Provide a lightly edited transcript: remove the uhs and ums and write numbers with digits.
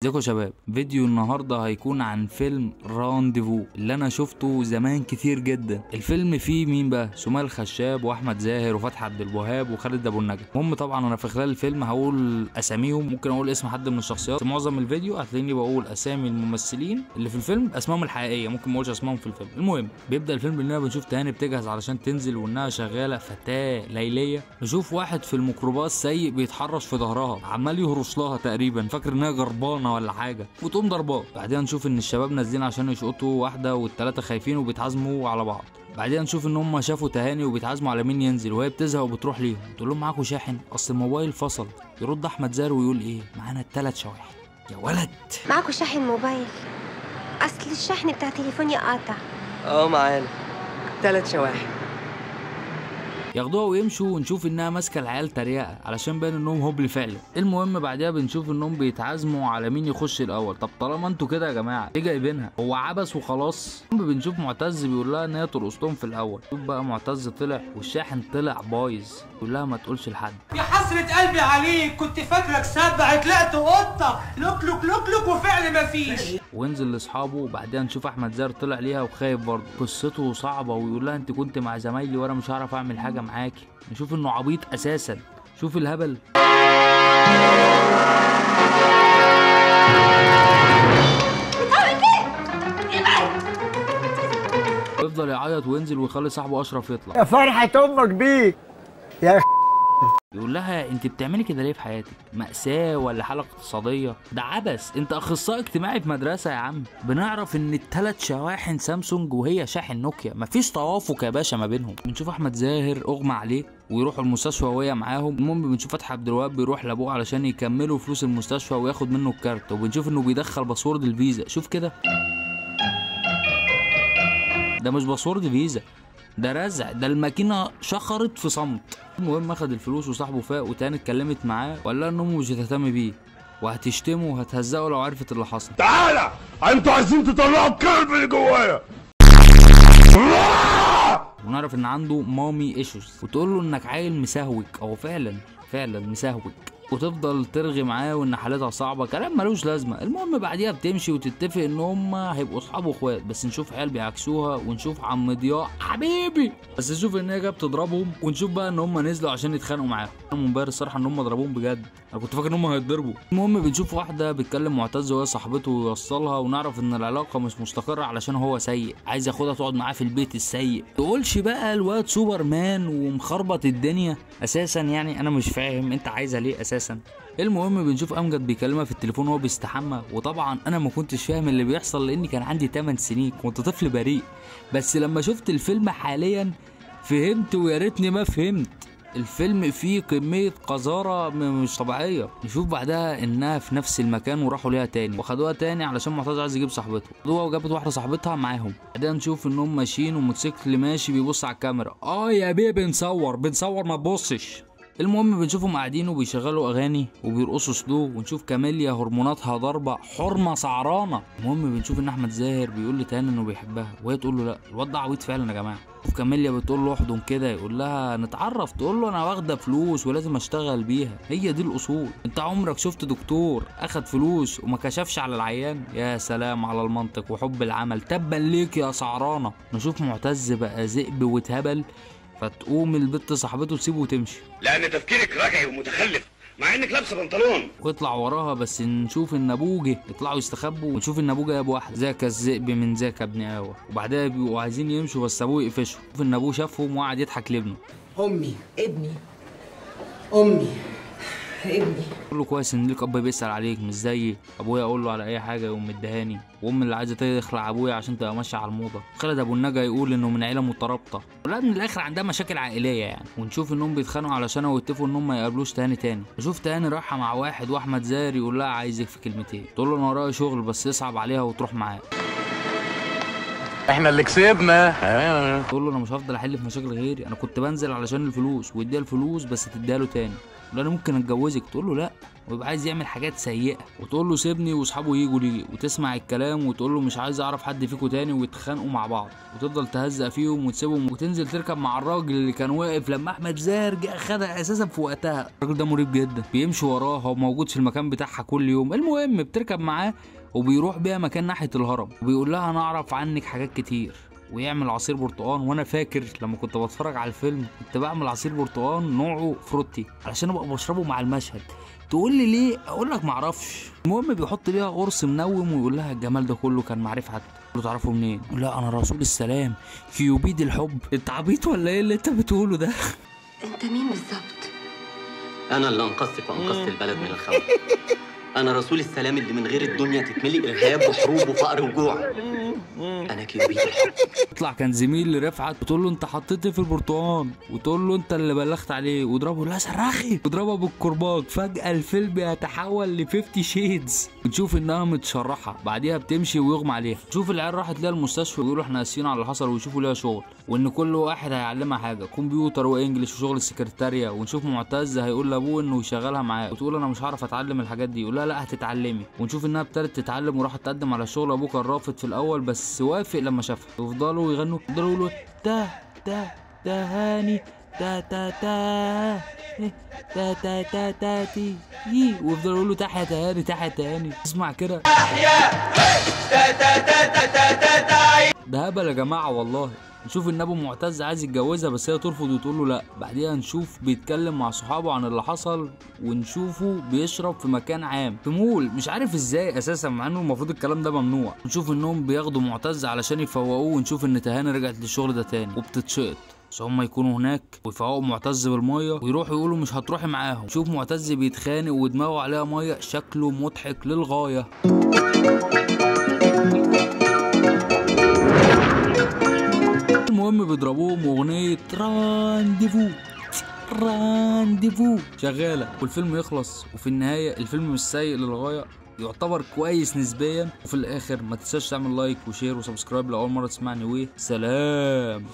ازيكم يا شباب. فيديو النهارده هيكون عن فيلم رانديفو اللي انا شفته زمان كتير جدا. الفيلم فيه مين بقى؟ سمية الخشاب واحمد زاهر وفتحي عبد الوهاب وخالد ابو النجا. المهم طبعا انا في خلال الفيلم هقول اساميهم، ممكن اقول اسم حد من الشخصيات. في معظم الفيديو هتلاقيني بقول اسامي الممثلين اللي في الفيلم، اسمائهم الحقيقيه، ممكن ما اقولش اسمائهم في الفيلم. المهم بيبدا الفيلم اننا بنشوف تهاني بتجهز علشان تنزل وانها شغاله فتاه ليليه. نشوف واحد في الميكروباص سايق بيتحرش في ظهرها، عمال يهرش لها تقريبا، فاكر انها جربانه ولا حاجه، وتقوم ضرباه. بعدين نشوف ان الشباب نازلين عشان يشقطوا واحده والثلاثه خايفين وبيتعازموا على بعض. بعدين نشوف ان هم شافوا تهاني وبيتعازموا على مين ينزل، وهي بتزهق وبتروح ليهم تقول لهم معاكوا شاحن؟ اصل الموبايل فصل. يرد احمد زاهر ويقول ايه؟ معانا الثلاث شواحن. يا ولد معاكوا شاحن موبايل؟ اصل الشحن بتاع تليفوني قاطع. معانا 3 شواحن. ياخدوها ويمشوا، ونشوف انها ماسكه العيال تريقه علشان باين انهم هبل فعلا. المهم بعدها بنشوف انهم بيتعازموا على مين يخش الاول. طب طالما انتوا كده يا جماعه ليه جايبينها؟ هو عبث وخلاص. بنشوف معتز بيقول لها ان هي ترقص لهم في الاول. شوف بقى معتز طلع والشاحن طلع بايظ، يقول لها ما تقولش لحد. يا حسرة قلبي عليك، كنت فاكرك سبع طلعت قطه لوك لوك لوك لوك وفعل مفيش. وينزل لاصحابه. وبعدين نشوف احمد زاهر طلع ليها وخايف برضه، قصته صعبه، ويقول لها انت كنت مع زمايلي وانا مش هعرف اعمل حاجه معاكي. نشوف انه عبيط اساسا. شوف الهبل. يفضل يعيط وينزل ويخلي صاحبه اشرف يطلع. يا فرحة امك بيك يا يقول لها انت بتعملي كده ليه في حياتك؟ مأساة ولا حالة اقتصادية؟ ده عبث، انت اخصائي اجتماعي في مدرسة يا عم. بنعرف ان الثلاث شواحن سامسونج وهي شاحن نوكيا، مفيش توافق يا باشا ما بينهم. بنشوف احمد زاهر اغمى عليه ويروحوا المستشفى وهي معاهم. المهم بنشوف فتحي عبد الوهاب بيروح لابوه علشان يكملوا فلوس المستشفى وياخد منه الكارت. وبنشوف انه بيدخل باسورد الفيزا. شوف كده، ده مش باسورد فيزا، ده رزع، ده الماكينه شخرت في صمت. المهم اخد الفلوس وصاحبه فاق، وتاني اتكلمت معاه وقال لها ان امه مش هتهتم بيه وهتشتمه وهتهزقه لو عرفت اللي حصل. تعالى انتوا عايزين تطلعوا الكلب اللي جوايا. ونعرف ان عنده مامي ايشوز، وتقول له انك عيل مسهوك، او فعلا مسهوك، وتفضل ترغي معاه وان حالتها صعبه، كلام ملوش لازمه. المهم بعديها بتمشي وتتفق ان هم هيبقوا اصحاب واخوات. بس نشوف عيال بيعكسوها، ونشوف عم ضياء حبيبي، بس نشوف ان هي جايه بتضربهم، ونشوف بقى ان هم نزلوا عشان يتخانقوا معاهم. انا منبهر الصراحه ان هم ضربوهم بجد، انا كنت فاكر ان هم هيتضربوا. المهم بنشوف واحده بتكلم معتز وهي صاحبته ويوصلها، ونعرف ان العلاقه مش مستقره علشان هو سيء، عايز ياخدها تقعد معاه في البيت السيء. تقولش بقى الواد سوبرمان ومخربط الدنيا اساسا، يعني انا مش فاهم انت عايزها ليه اساسا. المهم بنشوف امجد بيكلمها في التليفون وهو بيستحمى، وطبعا انا ما كنتش فاهم اللي بيحصل لاني كان عندي 8 سنين، كنت طفل بريء. بس لما شفت الفيلم حاليا فهمت، ويا ريتني ما فهمت. الفيلم فيه كمية قذارة مش طبيعية. نشوف بعدها انها في نفس المكان وراحوا ليها تاني وخدوها تاني علشان معتز عايز يجيب صاحبته، خدوها وجابت واحدة صاحبتها معاهم. بعدين نشوف انهم ماشيين وموتوسيكل ماشي بيبص على الكاميرا. يا بيه بنصور ما تبصش. المهم بنشوفهم قاعدين وبيشغلوا اغاني وبيرقصوا سلو، ونشوف كاميليا هرموناتها ضاربه، حرمه سعرانه. المهم بنشوف ان احمد زاهر بيقول لتاني انه بيحبها، وهي تقول له لا. الواد ده عبيط فعلا يا جماعه. كاميليا بتقول له احضن كده، يقول لها نتعرف، تقول له انا واخده فلوس ولازم اشتغل بيها، هي دي الاصول. انت عمرك شفت دكتور اخد فلوس وما كشفش على العيان؟ يا سلام على المنطق وحب العمل، تبا ليك يا سعرانه. نشوف معتز بقى ذئب واتهبل، فتقوم البت صاحبته تسيبه وتمشي لان تفكيرك رجعي ومتخلف مع انك لابسه بنطلون. ويطلع وراها، بس نشوف ان ابوه جه، يطلعوا يستخبوا، ونشوف ان ابوه جايب واحده ذاك الذئب من ذاك ابن قاوه. وبعدها بيبقوا عايزين يمشوا بس ابوه يقفشهم. شوف ان ابوه شافهم وقعد يضحك لابنه. امي ابني امي ابني. يقول له كويس ان ليك اب بيسال عليك مش زيي. ابويا اقول له على اي حاجه يقوم مدهاني، وام اللي عايزه تخلع ابويا عشان تبقى ماشيه على الموضه. خالد ابو النجا يقول انه من عيله مترابطه، ولاد من الاخر عندها مشاكل عائليه يعني. ونشوف انهم بيتخانقوا علشان ويتفقوا انهم ما يقابلوش تاني. نشوف تاني رايحه مع واحد، واحمد زاهر يقول لها عايزك في كلمتين، تقول له انا ورايا شغل بس يصعب عليها وتروح معاه. احنا اللي كسبنا. تقول له انا مش هفضل احل في مشاكل غيري، انا كنت بنزل علشان الفلوس، ويديها الفلوس بس تديها له تاني. له انا ممكن اتجوزك، تقول له لا، ويبقى عايز يعمل حاجات سيئه، وتقول له سيبني واصحابه يجوا لي، وتسمع الكلام وتقول له مش عايز اعرف حد فيكم تاني، ويتخانقوا مع بعض، وتفضل تهزق فيهم وتسيبهم، وتنزل تركب مع الراجل اللي كان واقف لما احمد زاهر جه خدها اساسا في وقتها. الراجل ده مريب جدا، بيمشي وراها وموجود في المكان بتاعها كل يوم. المهم بتركب معاه وبيروح بيها مكان ناحيه الهرم، وبيقول لها انا اعرف عنك حاجات كتير، ويعمل عصير برتقان. وانا فاكر لما كنت بتفرج على الفيلم كنت بعمل عصير برتقان نوعه فروتي علشان ابقى بشربه مع المشهد. تقول لي ليه؟ اقول لك معرفش. المهم بيحط ليها قرص منوم ويقول لها الجمال ده كله كان معرفة حد. تقول له تعرفه منين؟ يقول لا انا رسول السلام كيوبيد الحب. انت عبيط ولا ايه اللي انت بتقوله ده؟ انت مين بالظبط؟ انا اللي انقذتك وانقذت البلد من الخوف. انا رسول السلام اللي من غير الدنيا تتملي ارهاب وحروب وفقر وجوع. انا كيوبيد الحب. يطلع كان زميل لرفعت، بتقول له انت حطيت في البرتقان، وتقول له انت اللي بلغت عليه، وضربه لا صراخي، وضربها بالكرباج. فجأة الفيلم يتحول ل 50 شيدز. بتشوف انها متشرحة، بعديها بتمشي ويغمى عليها. تشوف العيال راحت ليها المستشفى ويقولوا احنا اسفين على اللي حصل، ويشوفوا ليها شغل، وان كل واحد هيعلمها حاجة، كمبيوتر وانجلش وشغل السكرتارية. ونشوف معتز هيقول لابوه انه يشغلها معاه، وتقول انا مش هعرف اتعلم الحاجات دي، يقول لها لا هتتعلمي. ونشوف انها ابتدت تتعلم وراحت تقدم على شغل. ابوه كان رافض في الاول بس وافق لما شافها. ويفضلوا يغنوا، يفضلوا يقولوا تا تا تا هاني تا تا تا تا تا تا تا تي، ويفضلوا يقولوا تحت هاني تحت هاني. اسمع كده ده هبل يا جماعه والله. نشوف ان ابو معتز عايز يتجوزها بس هي ترفض وتقول له لا. بعديها نشوف بيتكلم مع صحابه عن اللي حصل، ونشوفه بيشرب في مكان عام في مول، مش عارف ازاي اساسا مع انه المفروض الكلام ده ممنوع. نشوف انهم بياخدوا معتز علشان يفوقوه، ونشوف ان تهاني رجعت للشغل ده تاني وبتتشقط عشان هما يكونوا هناك ويفوقوا معتز بالميه، ويروحوا يقولوا مش هتروحي معاهم. نشوف معتز بيتخانق ودماغه عليها ميه، شكله مضحك للغايه. المهم بيضربوهم واغنيه رانديفو رانديفو شغاله، والفيلم يخلص. وفي النهايه الفيلم مش سيء للغايه، يعتبر كويس نسبيا. وفي الاخر ما تنساش تعمل لايك وشير وسبسكرايب لأول مرة تسمعني، وسلام.